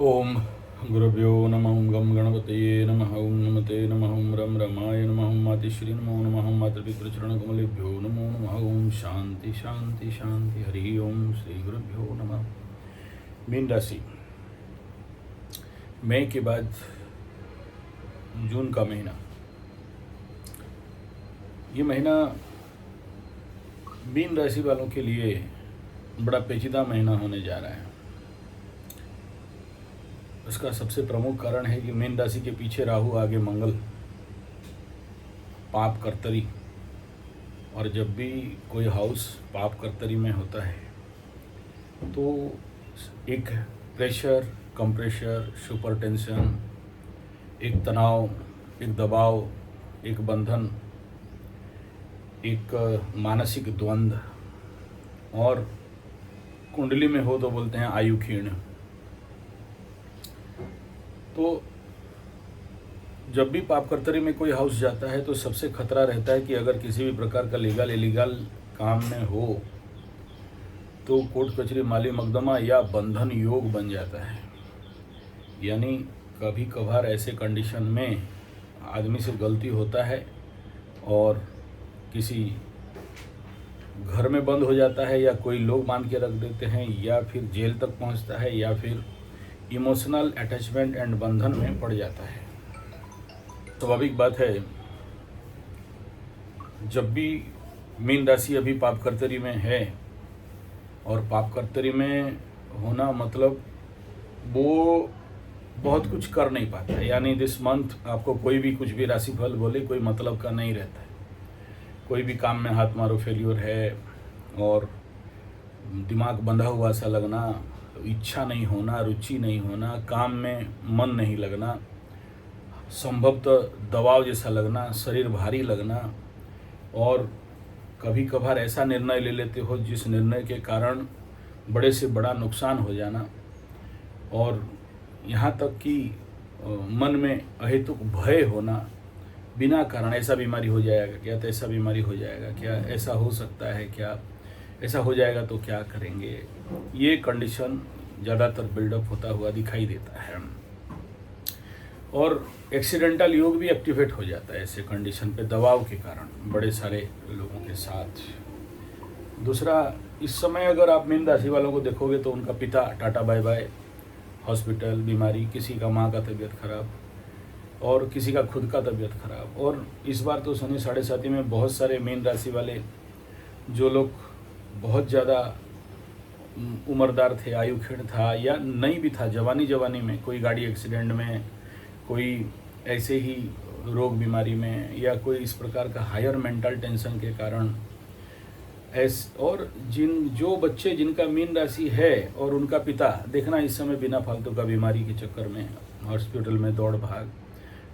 ओम गुरुभ्यो नमः ओं गम गणपतये नमः ओं नमते नमः ओं रम रमाय नमः ओं मातश्री नमो नमः ओं मातृपितृचरणकमलेभ्यो नमो नमः ओं शांति शांति शांति हरि ओम श्री गुरुभ्यो नमः। मीन राशि, मई के बाद जून का महीना, ये महीना मीन राशि वालों के लिए बड़ा पेचीदा महीना होने जा रहा है। उसका सबसे प्रमुख कारण है कि मीन राशि के पीछे राहु, आगे मंगल, पाप कर्तरी, और जब भी कोई हाउस पाप कर्तरी में होता है तो एक प्रेशर, कंप्रेशर, सुपर टेंशन, एक तनाव, एक दबाव, एक बंधन, एक मानसिक द्वंद्व, और कुंडली में हो तो बोलते हैं आयु क्षीण। तो जब भी पाप कर्तरी में कोई हाउस जाता है तो सबसे खतरा रहता है कि अगर किसी भी प्रकार का लीगल इलीगल काम में हो तो कोर्ट कचहरी, माली मुकदमा या बंधन योग बन जाता है। यानी कभी कभार ऐसे कंडीशन में आदमी से गलती होता है और किसी घर में बंद हो जाता है, या कोई लोग मान के रख देते हैं, या फिर जेल तक पहुंचता है, या फिर इमोशनल अटैचमेंट एंड बंधन में पड़ जाता है। स्वाभाविक बात है, जब भी मीन राशि अभी पाप कर्तरी में है, और पाप कर्तरी में होना मतलब वो बहुत कुछ कर नहीं पाता है। यानी दिस मंथ आपको कोई भी कुछ भी राशिफल बोले कोई मतलब का नहीं रहता है। कोई भी काम में हाथ मारो फेल्योर है, और दिमाग बंधा हुआ सा लगना, इच्छा नहीं होना, रुचि नहीं होना, काम में मन नहीं लगना, संभवतः दबाव जैसा लगना, शरीर भारी लगना, और कभी कभार ऐसा निर्णय ले लेते हो जिस निर्णय के कारण बड़े से बड़ा नुकसान हो जाना, और यहाँ तक कि मन में अहेतुक भय होना बिना कारण। ऐसा बीमारी हो जाएगा क्या, तो ऐसा बीमारी हो जाएगा क्या, ऐसा हो सकता है क्या, ऐसा हो जाएगा तो क्या करेंगे, ये कंडीशन ज़्यादातर बिल्डअप होता हुआ दिखाई देता है। और एक्सीडेंटल योग भी एक्टिवेट हो जाता है ऐसे कंडीशन पे, दबाव के कारण बड़े सारे लोगों के साथ। दूसरा, इस समय अगर आप मीन राशि वालों को देखोगे तो उनका पिता टाटा बाय बाय, हॉस्पिटल, बीमारी, किसी का माँ का तबीयत खराब, और किसी का खुद का तबीयत खराब। और इस बार तो शनि साढ़े साथी में बहुत सारे मीन राशि वाले जो लोग बहुत ज़्यादा उम्रदार थे, आयु क्षीण था, या नहीं भी था, जवानी में कोई गाड़ी एक्सीडेंट में, कोई ऐसे ही रोग बीमारी में, या कोई इस प्रकार का हायर मेंटल टेंशन के कारण और जो बच्चे जिनका मीन राशि है और उनका पिता, देखना इस समय बिना फालतू का बीमारी के चक्कर में हॉस्पिटल में दौड़ भाग,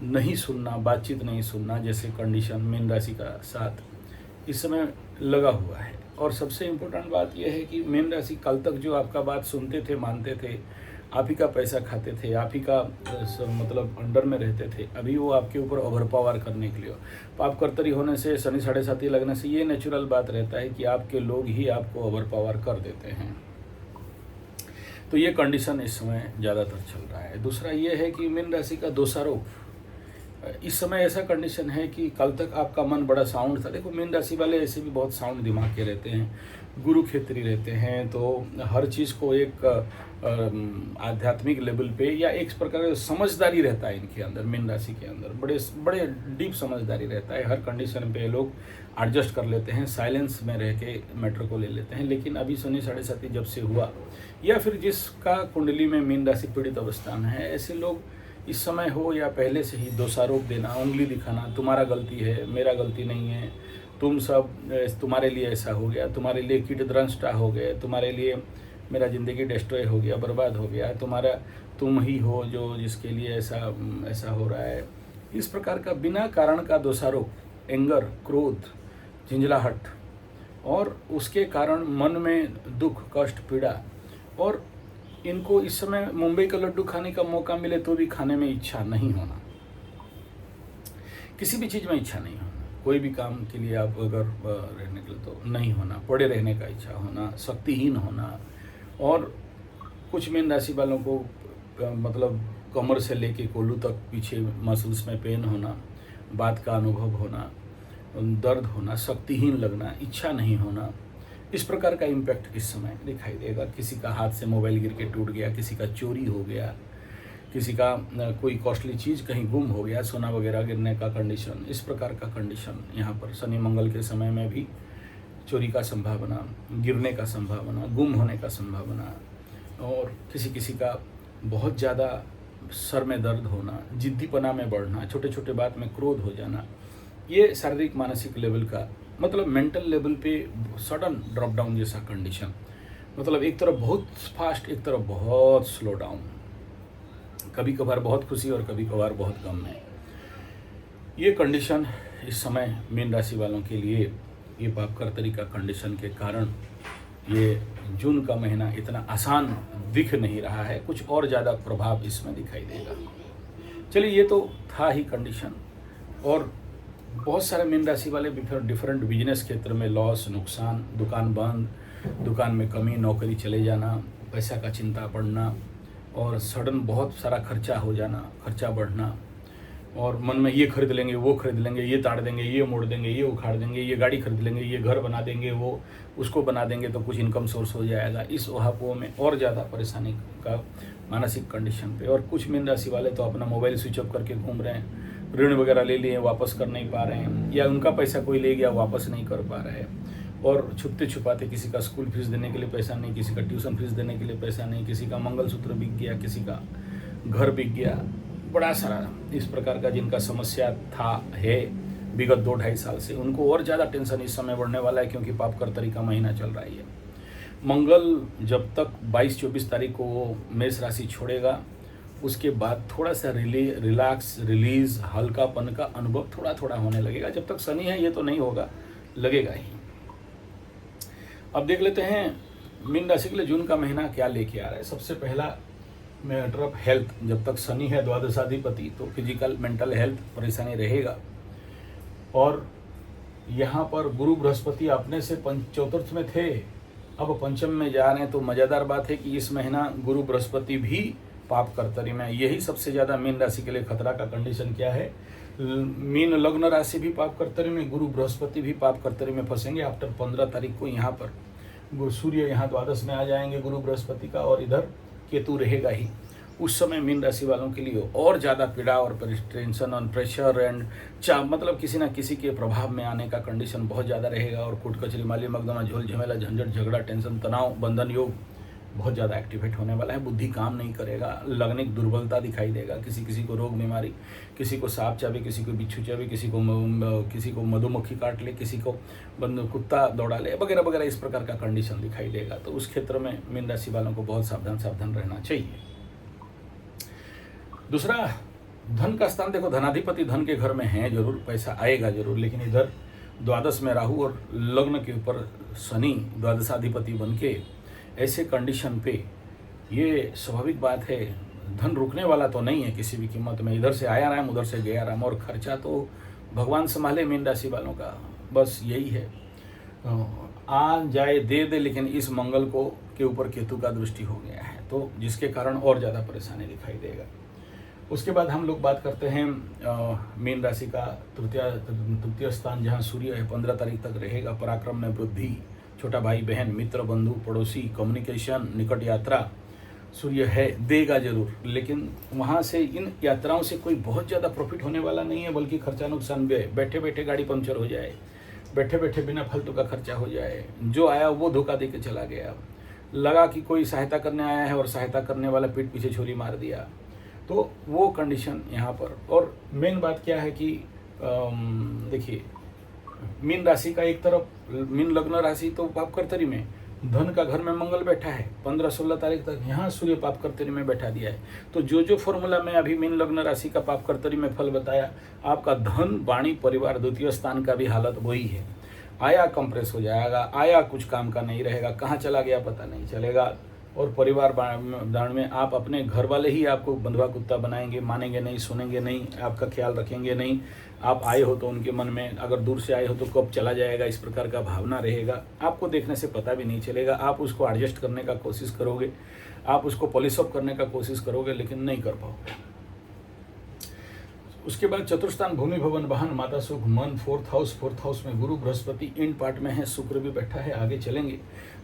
नहीं सुनना, बातचीत नहीं सुनना, जैसे कंडीशन मीन राशि का साथ इस समय लगा हुआ है। और सबसे इम्पोर्टेंट बात यह है कि मीन राशि कल तक जो आपका बात सुनते थे, मानते थे, आप ही का पैसा खाते थे, आप ही का मतलब अंडर में रहते थे, अभी वो आपके ऊपर ओवर पावर करने के लिए, पाप कर्तरी होने से, शनि साढ़े साथी लगने से ये नेचुरल बात रहता है कि आपके लोग ही आपको ओवर पावर कर देते हैं। तो ये कंडीशन इस समय ज़्यादातर चल रहा है। दूसरा ये है कि मीन राशि का दोषारोप, इस समय ऐसा कंडीशन है कि कल तक आपका मन बड़ा साउंड था। देखो, मीन राशि वाले ऐसे भी बहुत साउंड दिमाग के रहते हैं, गुरु क्षेत्री रहते हैं, तो हर चीज़ को एक आध्यात्मिक लेवल पे, या एक प्रकार का समझदारी रहता है इनके अंदर, मीन राशि के अंदर बड़े डीप समझदारी रहता है। हर कंडीशन पे लोग एडजस्ट कर लेते हैं, साइलेंस में रह के मैटर को ले लेते हैं। लेकिन अभी शनि साढ़े साथी जब से हुआ, या फिर जिसका कुंडली में मीन राशि पीड़ित अवस्था में है, ऐसे लोग इस समय हो या पहले से ही दोषारोप देना, उंगली दिखाना, तुम्हारा गलती है, मेरा गलती नहीं है, तुम सब, तुम्हारे लिए ऐसा हो गया, तुम्हारे लिए कीटद्रंष्टा हो गए, तुम्हारे लिए मेरा ज़िंदगी डिस्ट्रॉय हो गया, बर्बाद हो गया, तुम ही हो जो जिसके लिए ऐसा हो रहा है। इस प्रकार का बिना कारण का दोषारोप, एंगर, क्रोध, झंझलाहट, और उसके कारण मन में दुख, कष्ट, पीड़ा, और इनको इस समय मुंबई का लड्डू खाने का मौका मिले तो भी खाने में इच्छा नहीं होना, किसी भी चीज़ में इच्छा नहीं होना, कोई भी काम के लिए आप अगर रहने के लिए तो नहीं होना, पड़े रहने का इच्छा होना, शक्तिहीन होना। और कुछ मीन राशि वालों को मतलब कमर से लेके कोल्हू तक पीछे मसल्स में पेन होना, बात का अनुभव होना, दर्द होना, शक्तिहीन लगना, इच्छा नहीं होना, इस प्रकार का इम्पैक्ट इस समय दिखाई देगा। किसी का हाथ से मोबाइल गिर के टूट गया, किसी का चोरी हो गया, किसी का कोई कॉस्टली चीज़ कहीं गुम हो गया, सोना वगैरह गिरने का कंडीशन, इस प्रकार का कंडीशन यहाँ पर शनि मंगल के समय में भी चोरी का संभावना, गिरने का संभावना, गुम होने का संभावना, और किसी किसी का बहुत ज़्यादा सर में दर्द होना, जिद्दीपना में बढ़ना, छोटे छोटे बात में क्रोध हो जाना, ये शारीरिक मानसिक लेवल का मतलब मेंटल लेवल पे सडन ड्रॉप डाउन जैसा कंडीशन, मतलब एक तरफ बहुत फास्ट, एक तरफ बहुत स्लो डाउन, कभी कभार बहुत खुशी और कभी कभार बहुत गम में। ये कंडीशन इस समय मीन राशि वालों के लिए, ये पापकर्तरी का कंडीशन के कारण ये जून का महीना इतना आसान दिख नहीं रहा है, कुछ और ज़्यादा प्रभाव इसमें दिखाई देगा। चलिए, ये तो था ही कंडीशन। और बहुत सारे मीन राशि वाले डिफरेंट बिजनेस क्षेत्र में लॉस, नुकसान, दुकान बंद, दुकान में कमी, नौकरी चले जाना, पैसा का चिंता बढ़ना, और सडन बहुत सारा खर्चा हो जाना, खर्चा बढ़ना, और मन में ये खरीद लेंगे, वो खरीद लेंगे, ये ताड़ देंगे, ये मोड़ देंगे, ये उखाड़ देंगे, ये गाड़ी खरीद लेंगे, ये घर बना देंगे, वो उसको बना देंगे तो कुछ इनकम सोर्स हो जाएगा। इस ओहापोह में और ज़्यादा परेशानी का मानसिक कंडीशन पे। और कुछ मीन राशि वाले तो अपना मोबाइल स्विच ऑफ करके घूम रहे हैं, ऋण वगैरह ले लिए, वापस कर नहीं पा रहे हैं, या उनका पैसा कोई ले गया, वापस नहीं कर पा रहे हैं, और छुपते छुपाते किसी का स्कूल फीस देने के लिए पैसा नहीं, किसी का ट्यूशन फीस देने के लिए पैसा नहीं, किसी का मंगलसूत्र बिक गया, किसी का घर बिक गया, बड़ा सारा इस प्रकार का जिनका समस्या है विगत 2-2.5 साल से, उनको और ज़्यादा टेंशन इस समय बढ़ने वाला है, क्योंकि पापकर्तरी का महीना चल रहा है। मंगल जब तक 22-24 तारीख को वो मेष राशि छोड़ेगा, उसके बाद थोड़ा सा रिलीज, हल्कापन का अनुभव थोड़ा थोड़ा होने लगेगा। जब तक शनि है ये तो नहीं होगा, लगेगा ही। अब देख लेते हैं मीन राशि के लिए जून का महीना क्या लेके आ रहा है। सबसे पहला मैटर ऑफ हेल्थ, जब तक शनि है द्वादशाधिपति, तो फिजिकल मेंटल हेल्थ परेशानी रहेगा। और यहाँ पर गुरु बृहस्पति अपने से चतुर्थ में थे, अब पंचम में जा रहे हैं, तो मज़ेदार बात है कि इस महीना गुरु बृहस्पति भी पापकर्तरी में। यही सबसे ज़्यादा मीन राशि के लिए खतरा का कंडीशन क्या है, मीन लग्न राशि भी पापकर्तरी में, गुरु बृहस्पति भी पापकर्तरी में फंसेंगे। आफ्टर 15 तारीख को यहाँ पर सूर्य यहाँ द्वादश में आ जाएंगे गुरु बृहस्पति का, और इधर केतु रहेगा ही। उस समय मीन राशि वालों के लिए और ज़्यादा पीड़ा और टेंशन और प्रेशर एंड मतलब किसी ना किसी के प्रभाव में आने का कंडीशन बहुत ज़्यादा रहेगा। और कोर्ट कचहरी, माली मकदमा, झोल झमेला, झंझट, झगड़ा, टेंशन, तनाव, बंधन योग बहुत ज़्यादा एक्टिवेट होने वाला है। बुद्धि काम नहीं करेगा, लगने की दुर्बलता दिखाई देगा, किसी किसी को रोग बीमारी, किसी को सांप चाबे, किसी को बिच्छू चाबे, किसी को मधुमक्खी काट ले, किसी को कुत्ता दौड़ा ले, वगैरह वगैरह, इस प्रकार का कंडीशन दिखाई देगा। तो उस क्षेत्र में मीन राशि वालों को बहुत सावधान रहना चाहिए। दूसरा, धन का स्थान देखो, धनाधिपति धन के घर में है, जरूर पैसा आएगा जरूर, लेकिन इधर द्वादश में राहु और लग्न के ऊपर शनि द्वादशाधिपति बन के, ऐसे कंडीशन पे ये स्वाभाविक बात है, धन रुकने वाला तो नहीं है किसी भी कीमत में। इधर से आया राम, उधर से गया राम, और खर्चा तो भगवान संभाले मीन राशि वालों का, बस यही है, आ जाए दे दे। लेकिन इस मंगल को के ऊपर केतु का दृष्टि हो गया है, तो जिसके कारण और ज़्यादा परेशानी दिखाई देगा। उसके बाद हम लोग बात करते हैं मीन राशि का तृतीय स्थान, जहाँ सूर्य है 15 तारीख तक रहेगा। पराक्रम में वृद्धि, छोटा भाई बहन, मित्र, बंधु, पड़ोसी, कम्युनिकेशन, निकट यात्रा सूर्य है, देगा जरूर, लेकिन वहाँ से इन यात्राओं से कोई बहुत ज़्यादा प्रॉफिट होने वाला नहीं है, बल्कि खर्चा नुकसान व्यय। बैठे बैठे गाड़ी पंक्चर हो जाए, बैठे बैठे बिना फालतू का खर्चा हो जाए, जो आया वो धोखा दे के चला गया, लगा कि कोई सहायता करने आया है और सहायता करने वाला पीठ पीछे छुरी मार दिया, तो वो कंडीशन यहाँ पर। और मेन बात क्या है कि देखिए, मीन राशि का एक तरफ, मीन लग्न राशि तो पापकर्तरी में, धन का घर में मंगल बैठा है 15-16 तारीख तक, यहाँ सूर्य पापकर्तरी में बैठा दिया है। तो जो फॉर्मूला मैं अभी मीन लग्न राशि का पापकर्तरी में फल बताया, आपका धन, वाणी, परिवार, द्वितीय स्थान का भी हालत वही है। आया कंप्रेस हो जाएगा, आया कुछ काम का नहीं रहेगा, कहाँ चला गया पता नहीं चलेगा। और परिवार दान में आप अपने घर वाले ही आपको बंधुआ कुत्ता बनाएंगे, मानेंगे नहीं, सुनेंगे नहीं, आपका ख्याल रखेंगे नहीं। आप आए हो तो उनके मन में, अगर दूर से आए हो तो कब चला जाएगा, इस प्रकार का भावना रहेगा। आपको देखने से पता भी नहीं चलेगा, आप उसको एडजस्ट करने का कोशिश करोगे। आप उसको पॉलिश अप करने का कोशिश करोगे लेकिन नहीं कर पाओगे। उसके बाद चतुर्थ स्थान भूमि भवन वाहन माता सुख मन, फोर्थ हाउस में गुरु बृहस्पति इन पार्ट में है, शुक्र भी बैठा है, आगे चलेंगे।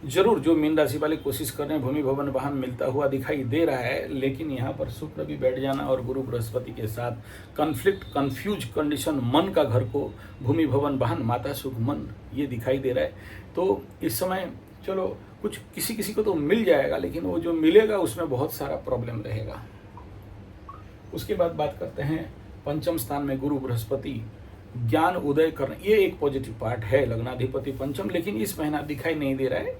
जरूर जो मीन राशि वाले कोशिश कर रहे हैं भूमि भवन वाहन मिलता हुआ दिखाई दे रहा है, लेकिन यहाँ पर शुक्र भी बैठ जाना और गुरु बृहस्पति के साथ कन्फ्लिक्ट कन्फ्यूज कंडीशन, मन का घर को भूमि भवन वाहन माता सुख मन ये दिखाई दे रहा है। तो इस समय चलो कुछ किसी किसी को तो मिल जाएगा, लेकिन वो जो मिलेगा उसमें बहुत सारा प्रॉब्लम रहेगा। उसके बाद बात करते हैं पंचम स्थान में गुरु बृहस्पति ज्ञान उदय करना, ये एक पॉजिटिव पार्ट है, लग्नाधिपति पंचम, लेकिन इस महीना दिखाई नहीं दे रहा है,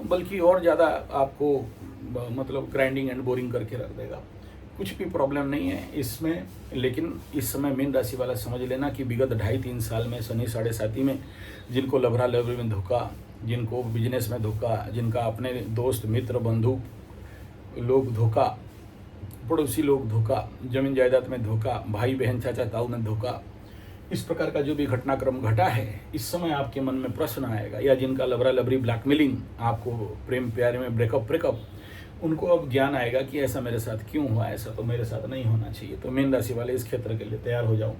बल्कि और ज़्यादा आपको मतलब ग्राइंडिंग एंड बोरिंग करके रख देगा। कुछ भी प्रॉब्लम नहीं है इसमें, लेकिन इस समय मीन राशि वाला समझ लेना कि विगत 2.5-3 साल में शनि 7.5 में जिनको लभरा लभरी में धोखा, जिनको बिजनेस में धोखा, जिनका अपने दोस्त मित्र बंधु लोग धोखा, पड़ोसी लोग धोखा, जमीन जायदाद में धोखा, भाई बहन चाचा ताऊ में धोखा, इस प्रकार का जो भी घटनाक्रम घटा है, इस समय आपके मन में प्रश्न आएगा। या जिनका लबरा लबरी ब्लैकमेलिंग, आपको प्रेम प्यार में ब्रेकअप, उनको अब ज्ञान आएगा कि ऐसा मेरे साथ क्यों हुआ, ऐसा तो मेरे साथ नहीं होना चाहिए। तो मीन राशि वाले इस क्षेत्र के लिए तैयार हो जाओ।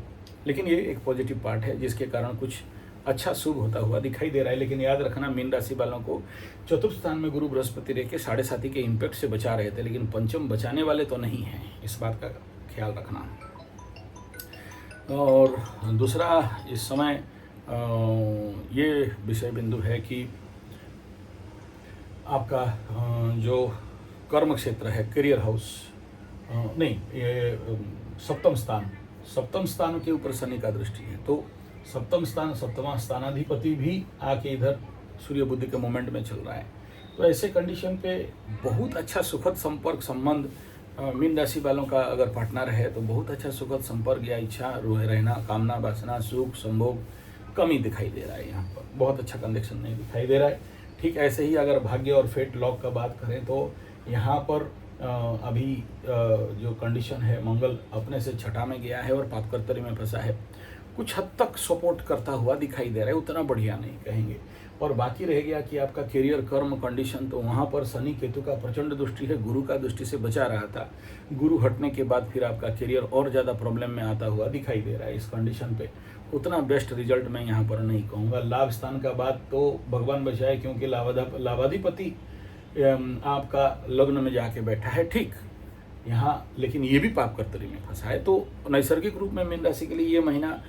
लेकिन ये एक पॉजिटिव पार्ट है जिसके कारण कुछ अच्छा शुभ होता हुआ दिखाई दे रहा है। लेकिन याद रखना मीन राशि वालों को चतुर्थ स्थान में गुरु बृहस्पति रह के 7.5 के इम्पैक्ट से बचा रहे थे, लेकिन पंचम बचाने वाले तो नहीं हैं, इस बात का ख्याल रखना। और दूसरा इस समय ये विषय बिंदु है कि आपका जो कर्म क्षेत्र है, करियर हाउस नहीं, ये सप्तम स्थान के ऊपर शनि का दृष्टि है, तो सप्तमा स्थानाधिपति भी आके इधर सूर्य बुद्धि के मोमेंट में चल रहा है। तो ऐसे कंडीशन पे बहुत अच्छा सुखद संपर्क संबंध मीन राशि वालों का अगर पार्टनर है तो बहुत अच्छा सुखद संपर्क या इच्छा रहना, कामना वासना सुख संभोग कमी दिखाई दे रहा है। यहाँ पर बहुत अच्छा कनेक्शन नहीं दिखाई दे रहा है। ठीक ऐसे ही अगर भाग्य और फेट लॉक का बात करें तो यहाँ पर अभी जो कंडीशन है, मंगल अपने से छठा में गया है और पापकर्तरी में फंसा है, कुछ हद तक सपोर्ट करता हुआ दिखाई दे रहा है, उतना बढ़िया नहीं कहेंगे। और बाकी रह गया कि आपका करियर कर्म कंडीशन, तो वहाँ पर शनि केतु का प्रचंड दृष्टि है, गुरु का दृष्टि से बचा रहा था, गुरु हटने के बाद फिर आपका करियर और ज़्यादा प्रॉब्लम में आता हुआ दिखाई दे रहा है। इस कंडीशन पे उतना बेस्ट रिजल्ट मैं यहाँ पर नहीं कहूँगा। लाभ स्थान का बात तो भगवान बचाए, क्योंकि लाभाधिपति आपका लग्न में जाके बैठा है, ठीक यहाँ, लेकिन ये भी पापकर्तरी में फंसा है। तो नैसर्गिक रूप में मीन राशि के लिए ये महीना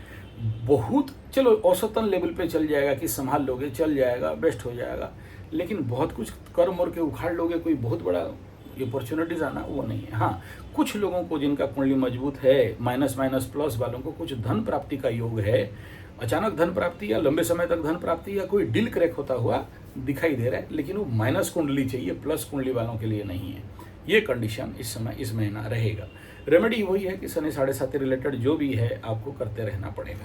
बहुत, चलो औसतन लेवल पे चल जाएगा कि संभाल लोगे, चल जाएगा, बेस्ट हो जाएगा, लेकिन बहुत कुछ कर्म और के उखाड़ लोगे, कोई बहुत बड़ा अपॉर्चुनिटीज आना वो नहीं है। हाँ, कुछ लोगों को जिनका कुंडली मजबूत है, माइनस प्लस वालों को कुछ धन प्राप्ति का योग है, अचानक धन प्राप्ति या लंबे समय तक धन प्राप्ति या कोई डील क्रैक होता हुआ दिखाई दे रहा है, लेकिन वो माइनस कुंडली चाहिए, प्लस कुंडली वालों के लिए नहीं है। ये कंडीशन इस समय इस महीना रहेगा। रेमेडी वही है कि शनि 7.5 रिलेटेड जो भी है आपको करते रहना पड़ेगा।